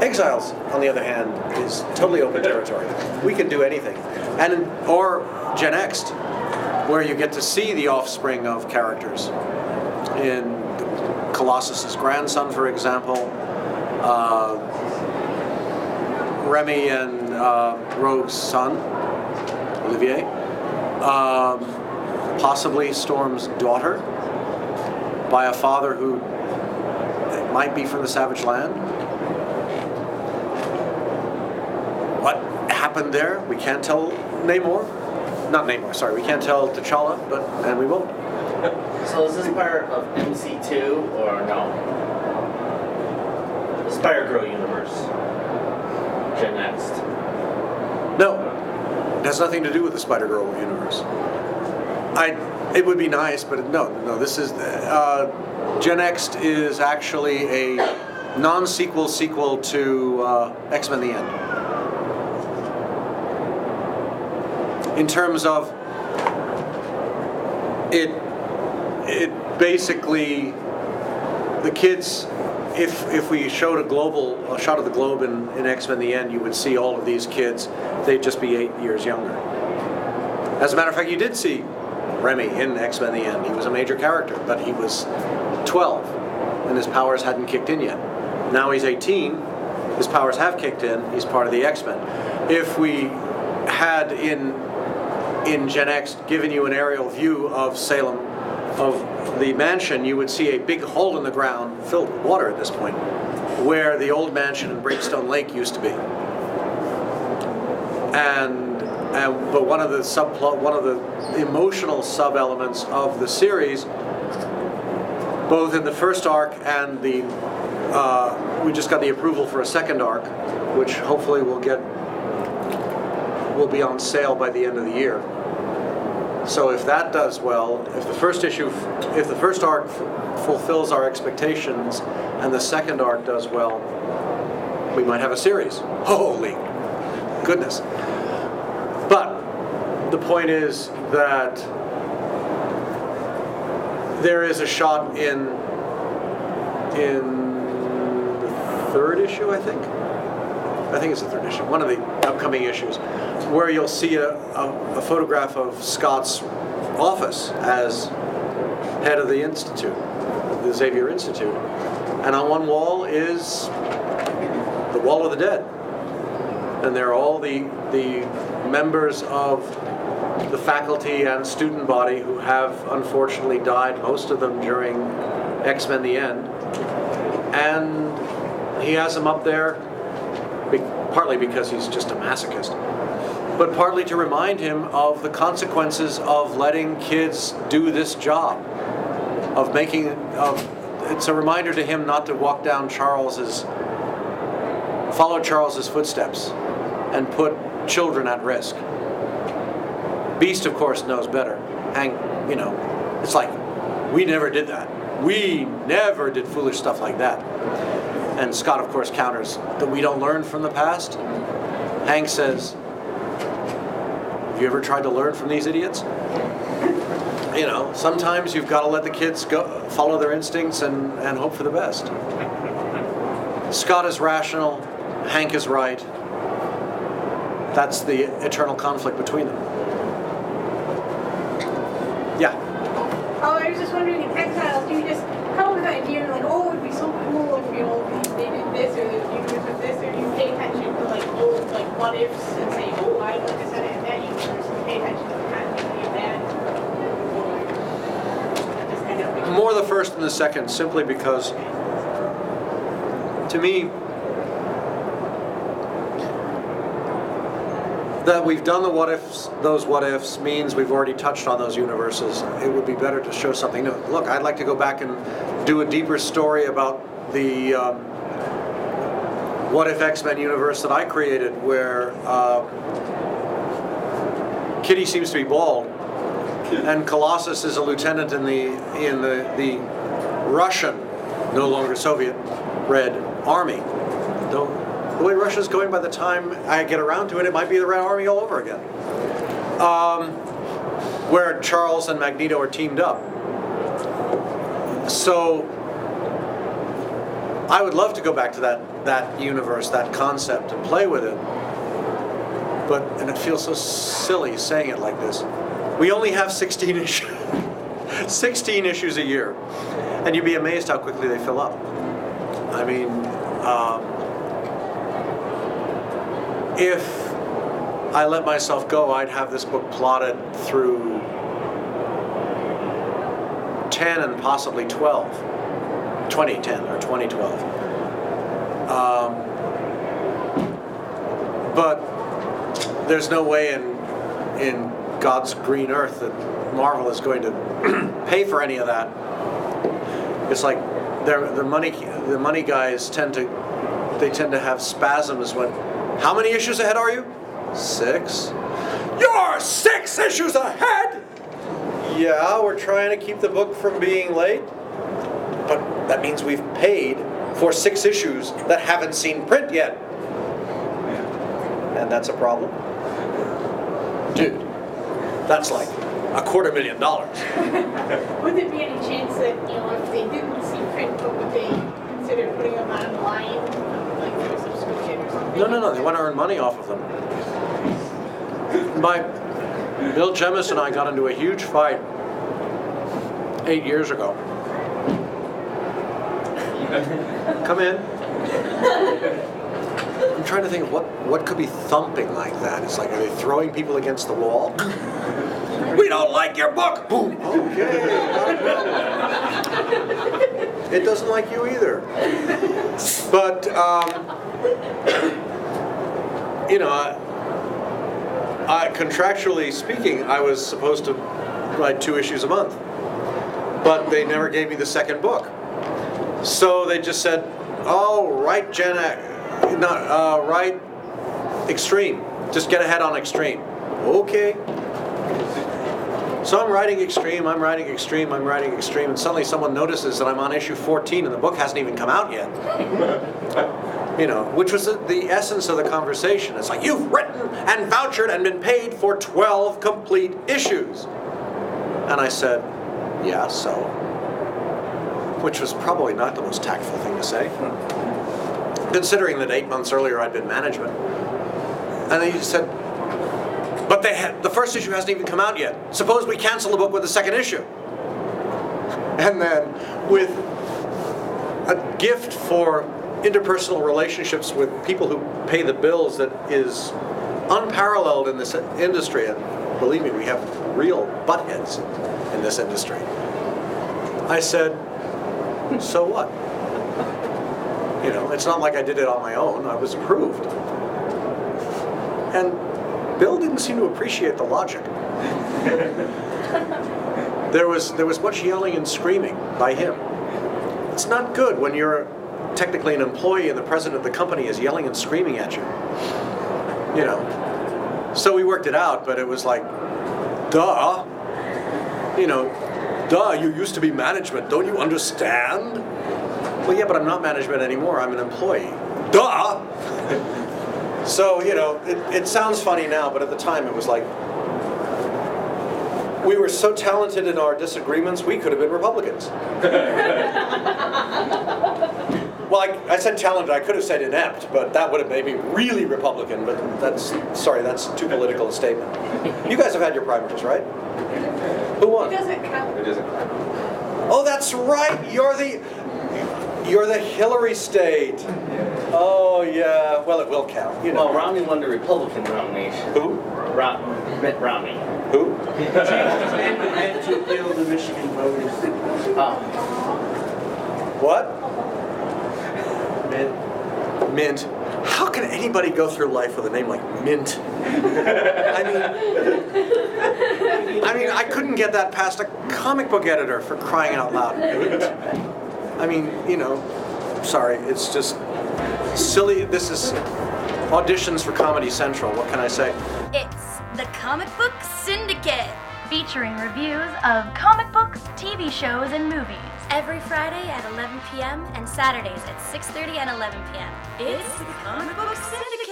Exiles, on the other hand, is totally open territory. We can do anything. Or Gen X, where you get to see the offspring of characters. In Colossus's grandson, for example, Remy and Rogue's son, Olivier, possibly Storm's daughter, by a father who might be from the Savage Land. What happened there? We can't tell Namor. Not Namor, sorry. We can't tell T'Challa, and we won't. So is this part of MC2 or no? The Spider-Girl universe. Gen Next. No. It has nothing to do with the Spider-Girl universe. It would be nice, but no. This is Gen X is actually a non-sequel sequel to X-Men: The End. In terms of it basically, the kids, if we showed a shot of the globe in X-Men: The End, you would see all of these kids. They'd just be 8 years younger. As a matter of fact, you did see Remy in X-Men: The End. He was a major character, but he was 12, and his powers hadn't kicked in yet. Now he's 18, his powers have kicked in, he's part of the X-Men. If we had in Gen X given you an aerial view of Salem, of the mansion, you would see a big hole in the ground, filled with water at this point, where the old mansion in Breakstone Lake used to be. But one of the emotional sub-elements of the series, both in the first arc and we just got the approval for a second arc, which hopefully will be on sale by the end of the year. So if that does well, if the first arc fulfills our expectations and the second arc does well, we might have a series. Holy goodness. But the point is that there is a shot in the third issue, I think it's the third issue, one of the upcoming issues, where you'll see a photograph of Scott's office as head of the Institute, the Xavier Institute. And on one wall is the Wall of the Dead. And there are all the members of the faculty and student body who have unfortunately died, most of them during X-Men: The End. And he has them up there partly because he's just a masochist, but partly to remind him of the consequences of letting kids do this job, it's a reminder to him not to follow Charles's footsteps and put children at risk. Beast, of course, knows better. It's like, we never did that. We never did foolish stuff like that. And Scott, of course, counters that we don't learn from the past. Hank says, have you ever tried to learn from these idiots? Sometimes you've got to let the kids follow their instincts and hope for the best. Scott is rational, Hank is right. That's the eternal conflict between them. Yeah? Oh, I was just wondering, in Exiles, do you just come up with an idea and like, oh, it would be so cool if, they did this, or the universe was this, or do you pay attention to old what ifs and say, oh, I like this in that universe, and pay attention to the continuity of that? Just kind of More the first than the second, simply because, to me, that we've done those what ifs means we've already touched on those universes. It would be better to show something new. Look, I'd like to go back and do a deeper story about the What If X-Men universe that I created, where Kitty seems to be bald, and Colossus is a lieutenant in the Russian, no longer Soviet, Red Army. The way Russia's going, by the time I get around to it, it might be the Red Army all over again. Where Charles and Magneto are teamed up. So I would love to go back to that universe, that concept, and play with it. And it feels so silly saying it like this. We only have 16 issues. 16 issues a year. And you'd be amazed how quickly they fill up. I mean, if I let myself go, I'd have this book plotted through 10 and possibly 2010 or 2012. But there's no way in God's green earth that Marvel is going to pay for any of that. It's like the money guys tend to have spasms when, how many issues ahead are you? 6. You're 6 issues ahead! Yeah, we're trying to keep the book from being late, but that means we've paid for 6 issues that haven't seen print yet. And that's a problem. Dude, that's like $250,000. Would there be any chance that, if they didn't see print, but would they consider putting them online, like through a subscription or something? No, they want to earn money off of them. Bill Jemis and I got into a huge fight 8 years ago. Come in. I'm trying to think of what could be thumping like that. It's like, are they throwing people against the wall? We don't like your book! Boom! Okay, not a problem. It doesn't like you either. But, I contractually speaking, I was supposed to write 2 issues a month. But they never gave me the second book. So they just said, oh, write write X-treme. Just get ahead on X-treme. Okay. So I'm writing X-treme, I'm writing X-treme, and suddenly someone notices that I'm on issue 14 and the book hasn't even come out yet. Which was the essence of the conversation. It's like, you've written and vouchered and been paid for 12 complete issues. And I said, yeah, so. Which was probably not the most tactful thing to say, considering that 8 months earlier I'd been management. And then he said, but the first issue hasn't even come out yet. Suppose we cancel the book with the second issue. And then, with a gift for interpersonal relationships with people who pay the bills that is unparalleled in this industry, and believe me, we have real buttheads in this industry, I said, so what? It's not like I did it on my own. I was approved. And Bill didn't seem to appreciate the logic. There was much yelling and screaming by him. It's not good when you're technically an employee and the president of the company is yelling and screaming at you. So we worked it out, but it was like, duh. Duh, you used to be management. Don't you understand? Well, yeah, but I'm not management anymore. I'm an employee. Duh! So, it sounds funny now, but at the time it was like, we were so talented in our disagreements, we could have been Republicans. Well, I said talented, I could have said inept, but that would have made me really Republican, but that's too political a statement. You guys have had your primaries, right? Who won? It doesn't count. It doesn't count. Oh, that's right, you're the Hillary state. Oh, yeah. Well, it will count. Well, Romney won the Republican nomination. Who? Mitt Romney. Who? And to appeal the Michigan voters. What? Mint. Mint. How can anybody go through life with a name like Mint? I mean, I couldn't get that past a comic book editor, for crying out loud. I mean, sorry, it's just silly. This is auditions for Comedy Central. What can I say? It's the Comic Book Syndicate, featuring reviews of comic books, TV shows, and movies. Every Friday at 11 p.m. and Saturdays at 6:30 and 11 p.m. It's the Comic Book Syndicate.